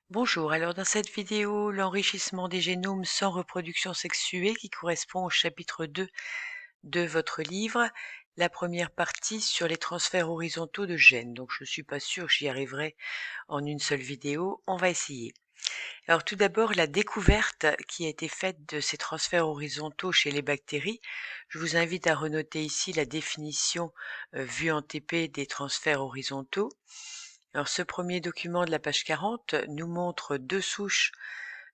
Bonjour, alors dans cette vidéo, l'enrichissement des génomes sans reproduction sexuée qui correspond au chapitre 2 de votre livre, la première partie sur les transferts horizontaux de gènes. Donc je ne suis pas sûre que j'y arriverai en une seule vidéo, on va essayer. Alors tout d'abord, la découverte qui a été faite de ces transferts horizontaux chez les bactéries. Je vous invite à renoter ici la définition vue en TP des transferts horizontaux. Alors ce premier document de la page 40 nous montre deux souches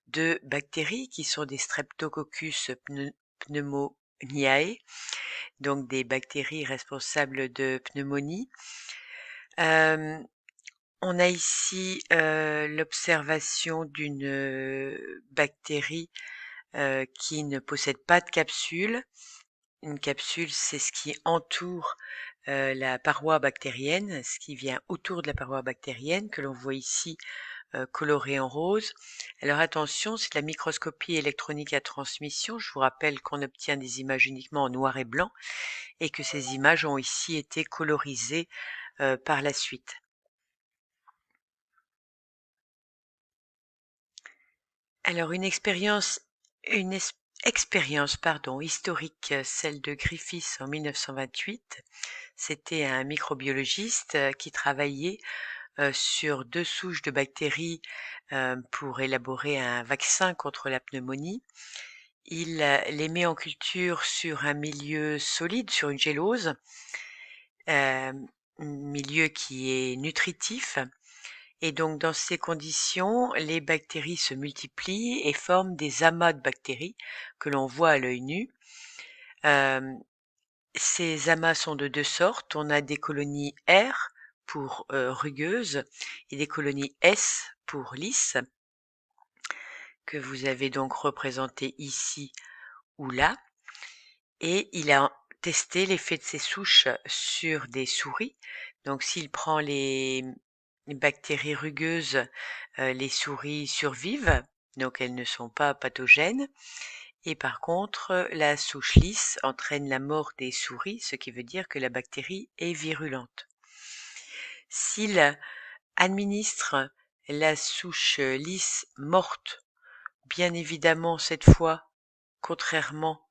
de bactéries qui sont des Streptococcus pneumoniae, donc des bactéries responsables de pneumonie. On a ici l'observation d'une bactérie qui ne possède pas de capsule. Une capsule, c'est ce qui entoure la paroi bactérienne, ce qui vient autour de la paroi bactérienne, que l'on voit ici coloré en rose. Alors attention, c'est de la microscopie électronique à transmission. Je vous rappelle qu'on obtient des images uniquement en noir et blanc et que ces images ont ici été colorisées par la suite. Alors une expérience historique, celle de Griffiths en 1928. C'était un microbiologiste qui travaillait sur deux souches de bactéries pour élaborer un vaccin contre la pneumonie. Il les met en culture sur un milieu solide, sur une gélose, milieu qui est nutritif. Et donc dans ces conditions, les bactéries se multiplient et forment des amas de bactéries que l'on voit à l'œil nu. Ces amas sont de deux sortes. On a des colonies R pour rugueuses et des colonies S pour lisses, que vous avez donc représentées ici ou là. Et il a testé l'effet de ces souches sur des souris. Donc s'il prend les bactéries rugueuses, les souris survivent, donc elles ne sont pas pathogènes. Et par contre, la souche lisse entraîne la mort des souris, ce qui veut dire que la bactérie est virulente. S'il administre la souche lisse morte, bien évidemment cette fois, contrairement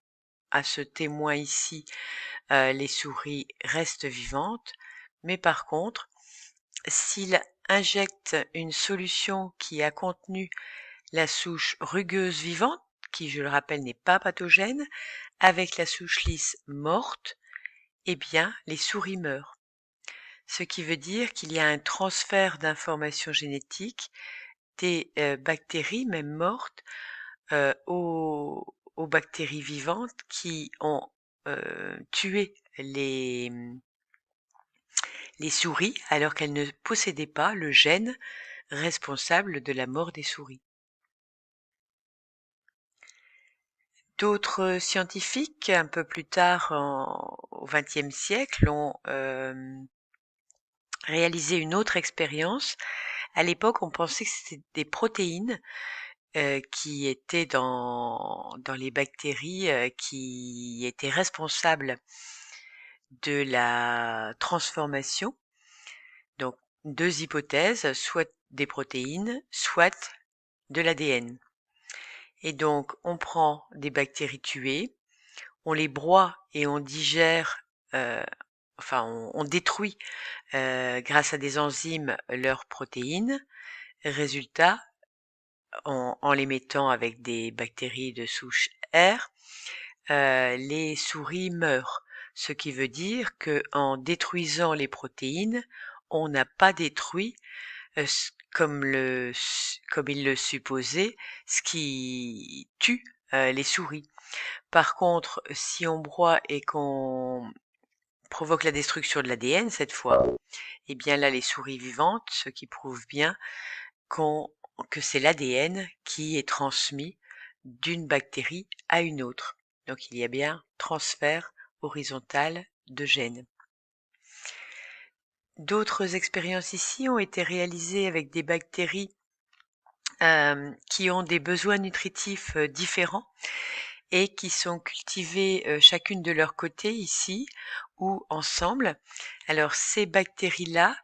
à ce témoin ici, les souris restent vivantes, mais par contre, s'il injecte une solution qui a contenu la souche rugueuse vivante, qui je le rappelle n'est pas pathogène, avec la souche lisse morte, eh bien les souris meurent. Ce qui veut dire qu'il y a un transfert d'informations génétiques des bactéries, même mortes, aux bactéries vivantes qui ont tué les souris alors qu'elles ne possédaient pas le gène responsable de la mort des souris. D'autres scientifiques, un peu plus tard au XXe siècle, ont réalisé une autre expérience. À l'époque, on pensait que c'était des protéines qui étaient dans les bactéries qui étaient responsables de la transformation. Donc, deux hypothèses, soit des protéines, soit de l'ADN. Et donc, on prend des bactéries tuées, on les broie et on digère, on détruit grâce à des enzymes leurs protéines. Résultat, en les mettant avec des bactéries de souche R, les souris meurent. Ce qui veut dire que en détruisant les protéines, on n'a pas détruit comme il le supposait, ce qui tue les souris. Par contre, si on broie et qu'on provoque la destruction de l'ADN cette fois, eh bien là les souris vivantes, ce qui prouve bien que c'est l'ADN qui est transmis d'une bactérie à une autre. Donc il y a bien transfert horizontal de gènes. D'autres expériences ici ont été réalisées avec des bactéries qui ont des besoins nutritifs différents et qui sont cultivées chacune de leur côté ici ou ensemble. Alors ces bactéries-là,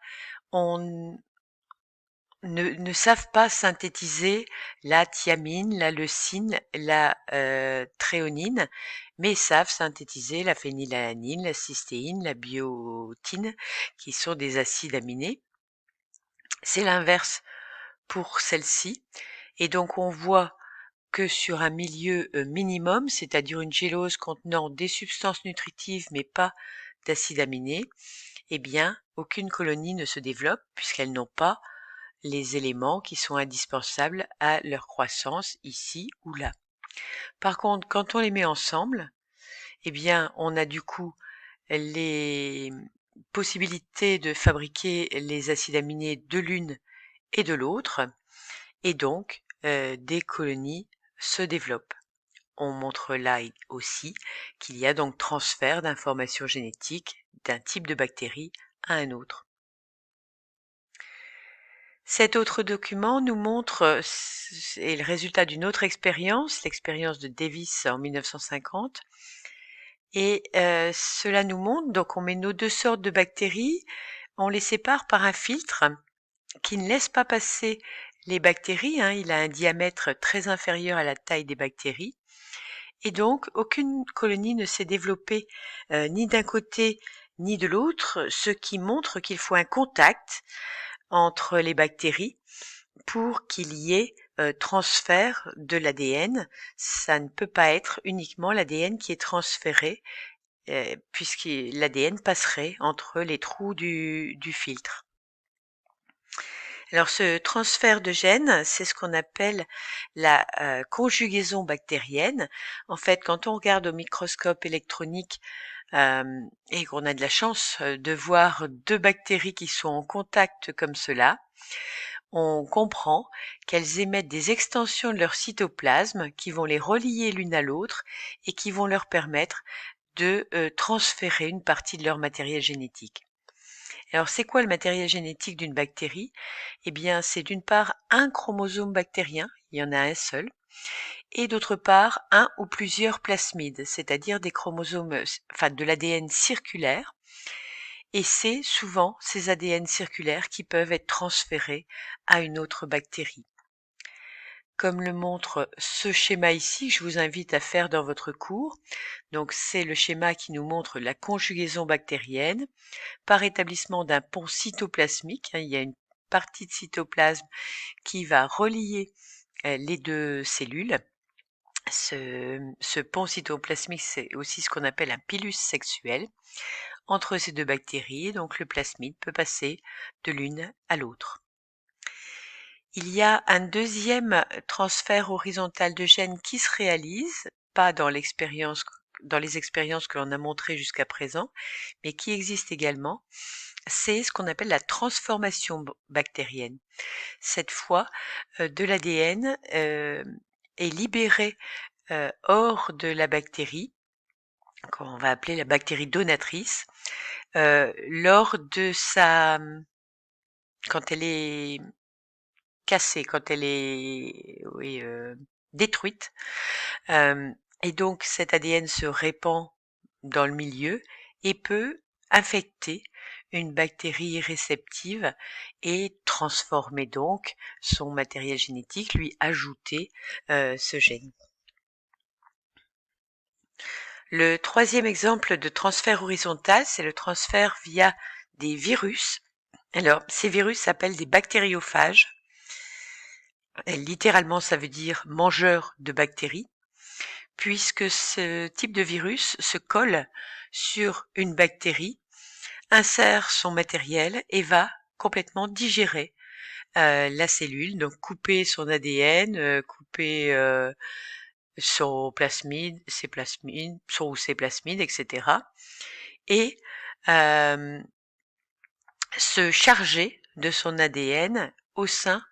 on ne savent pas synthétiser la thiamine, la leucine, la thréonine, mais savent synthétiser la phénylalanine, la cystéine, la biotine, qui sont des acides aminés. C'est l'inverse pour celles-ci, et donc on voit que sur un milieu minimum, c'est-à-dire une gélose contenant des substances nutritives mais pas d'acides aminés, eh bien, aucune colonie ne se développe puisqu'elles n'ont pas les éléments qui sont indispensables à leur croissance ici ou là. Par contre, quand on les met ensemble, eh bien, on a du coup les possibilités de fabriquer les acides aminés de l'une et de l'autre, et donc des colonies se développent. On montre là aussi qu'il y a donc transfert d'informations génétiques d'un type de bactérie à un autre. Cet autre document nous montre, c'est le résultat d'une autre expérience, l'expérience de Davis en 1950, et cela nous montre, donc on met nos deux sortes de bactéries, on les sépare par un filtre qui ne laisse pas passer les bactéries, il a un diamètre très inférieur à la taille des bactéries, et donc aucune colonie ne s'est développée ni d'un côté ni de l'autre, ce qui montre qu'il faut un contact entre les bactéries pour qu'il y ait transfert de l'ADN. Ça ne peut pas être uniquement l'ADN qui est transféré, puisque l'ADN passerait entre les trous du filtre. Alors ce transfert de gènes, c'est ce qu'on appelle la conjugaison bactérienne. En fait, quand on regarde au microscope électronique et qu'on a de la chance de voir deux bactéries qui sont en contact comme cela, on comprend qu'elles émettent des extensions de leur cytoplasme qui vont les relier l'une à l'autre et qui vont leur permettre de transférer une partie de leur matériel génétique. Alors, c'est quoi le matériel génétique d'une bactérie? Eh bien, c'est d'une part un chromosome bactérien, il y en a un seul, et d'autre part un ou plusieurs plasmides, c'est-à-dire des chromosomes, enfin de l'ADN circulaire, et c'est souvent ces ADN circulaires qui peuvent être transférés à une autre bactérie. Comme le montre ce schéma ici, que je vous invite à faire dans votre cours. Donc c'est le schéma qui nous montre la conjugaison bactérienne par établissement d'un pont cytoplasmique. Il y a une partie de cytoplasme qui va relier les deux cellules. Ce pont cytoplasmique, c'est aussi ce qu'on appelle un pilus sexuel entre ces deux bactéries. Donc le plasmide peut passer de l'une à l'autre. Il y a un deuxième transfert horizontal de gènes qui se réalise, pas dans les expériences que l'on a montrées jusqu'à présent, mais qui existe également. C'est ce qu'on appelle la transformation bactérienne. Cette fois, de l'ADN est libéré hors de la bactérie, qu'on va appeler la bactérie donatrice, lors de quand elle est cassée, quand elle est détruite. Et donc cet ADN se répand dans le milieu et peut infecter une bactérie réceptive et transformer donc son matériel génétique, lui ajouter ce gène. Le troisième exemple de transfert horizontal, c'est le transfert via des virus. Alors, ces virus s'appellent des bactériophages. Littéralement, ça veut dire mangeur de bactéries, puisque ce type de virus se colle sur une bactérie, insère son matériel et va complètement digérer la cellule, donc couper son ADN, couper son plasmide, ses plasmides, son ou ses plasmides, etc. Et se charger de son ADN au sein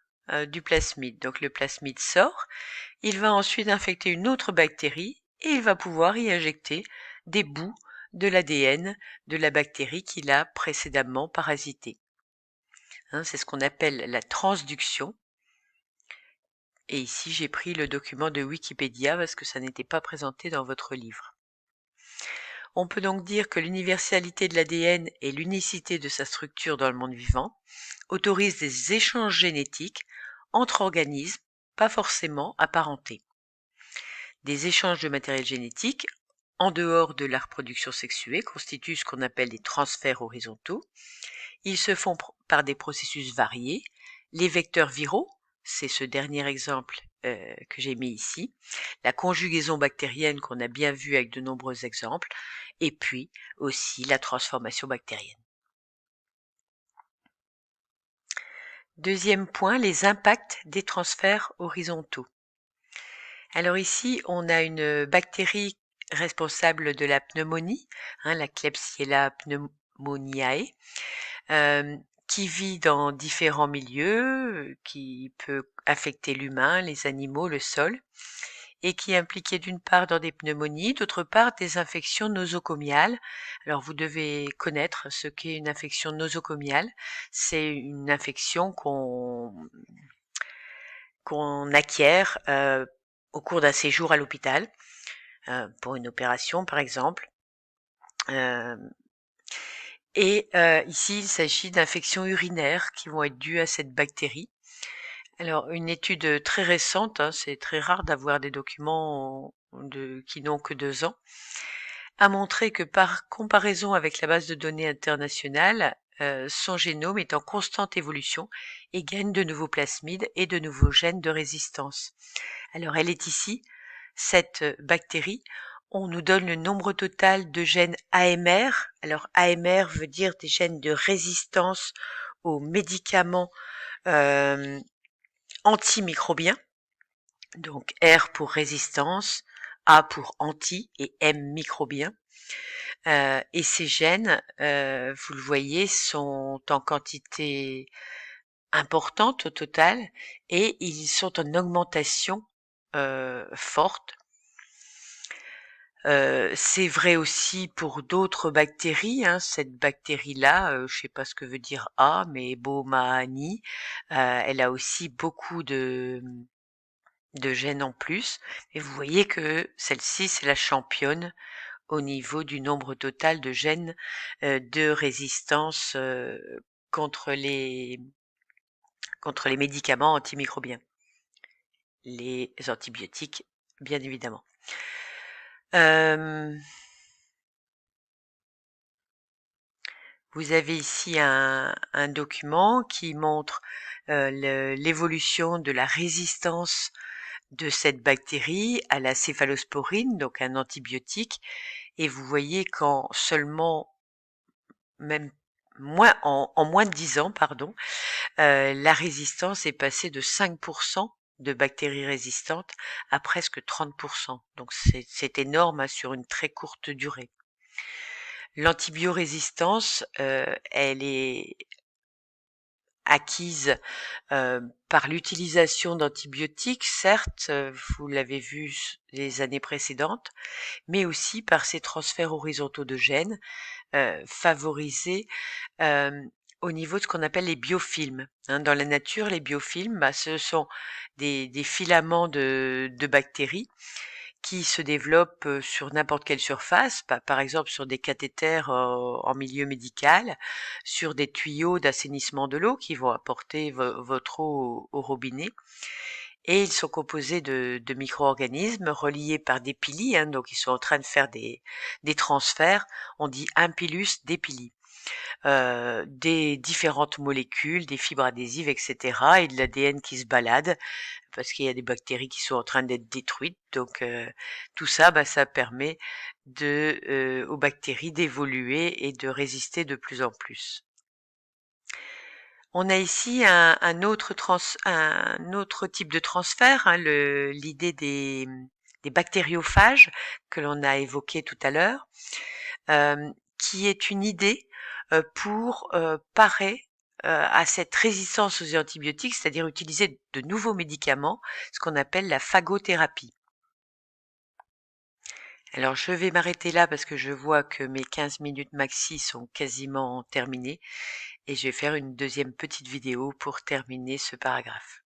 du plasmide. Donc le plasmide sort, il va ensuite infecter une autre bactérie et il va pouvoir y injecter des bouts de l'ADN de la bactérie qu'il a précédemment parasitée. C'est ce qu'on appelle la transduction. Et ici, j'ai pris le document de Wikipédia parce que ça n'était pas présenté dans votre livre. On peut donc dire que l'universalité de l'ADN et l'unicité de sa structure dans le monde vivant autorisent des échanges génétiques entre organismes pas forcément apparentés. Des échanges de matériel génétique en dehors de la reproduction sexuée constituent ce qu'on appelle des transferts horizontaux. Ils se font par des processus variés. Les vecteurs viraux, c'est ce dernier exemple que j'ai mis ici, la conjugaison bactérienne qu'on a bien vu avec de nombreux exemples, et puis aussi la transformation bactérienne. Deuxième point, les impacts des transferts horizontaux. Alors ici, on a une bactérie responsable de la pneumonie, la Klebsiella pneumoniae, qui vit dans différents milieux, qui peut affecter l'humain, les animaux, le sol, et qui est impliquée d'une part dans des pneumonies, d'autre part des infections nosocomiales. Alors vous devez connaître ce qu'est une infection nosocomiale. C'est une infection qu'on acquiert au cours d'un séjour à l'hôpital, pour une opération par exemple. Ici, il s'agit d'infections urinaires qui vont être dues à cette bactérie. Alors, une étude très récente, c'est très rare d'avoir des documents qui n'ont que 2 ans, a montré que par comparaison avec la base de données internationale, son génome est en constante évolution et gagne de nouveaux plasmides et de nouveaux gènes de résistance. Alors, elle est ici, cette bactérie. On nous donne le nombre total de gènes AMR. Alors, AMR veut dire des gènes de résistance aux médicaments antimicrobiens. Donc, R pour résistance, A pour anti et M microbien. Et ces gènes, vous le voyez, sont en quantité importante au total et ils sont en augmentation forte. C'est vrai aussi pour d'autres bactéries, cette bactérie-là, je sais pas ce que veut dire A, mais Bomani, elle a aussi beaucoup de gènes en plus. Et vous voyez que celle-ci, c'est la championne au niveau du nombre total de gènes de résistance contre les médicaments antimicrobiens, les antibiotiques, bien évidemment. Vous avez ici un document qui montre l'évolution de la résistance de cette bactérie à la céphalosporine, donc un antibiotique, et vous voyez qu'en seulement même en moins de 10 ans, pardon, la résistance est passée de 5% de bactéries résistantes à presque 30%. Donc c'est énorme sur une très courte durée. L'antibiorésistance, elle est acquise par l'utilisation d'antibiotiques, certes, vous l'avez vu les années précédentes, mais aussi par ces transferts horizontaux de gènes favorisés au niveau de ce qu'on appelle les biofilms. Dans la nature, les biofilms, ce sont des filaments de bactéries qui se développent sur n'importe quelle surface, par exemple sur des cathéters en milieu médical, sur des tuyaux d'assainissement de l'eau qui vont apporter votre eau au robinet. Et ils sont composés de micro-organismes reliés par des pili, donc ils sont en train de faire des transferts. On dit un pilus, des pili. Des différentes molécules, des fibres adhésives, etc. et de l'ADN qui se balade parce qu'il y a des bactéries qui sont en train d'être détruites. Donc tout ça, ça permet aux bactéries d'évoluer et de résister de plus en plus. On a ici un autre type de transfert, l'idée des bactériophages que l'on a évoqué tout à l'heure, qui est une idée pour parer à cette résistance aux antibiotiques, c'est-à-dire utiliser de nouveaux médicaments, ce qu'on appelle la phagothérapie. Alors je vais m'arrêter là parce que je vois que mes 15 minutes maxi sont quasiment terminées et je vais faire une deuxième petite vidéo pour terminer ce paragraphe.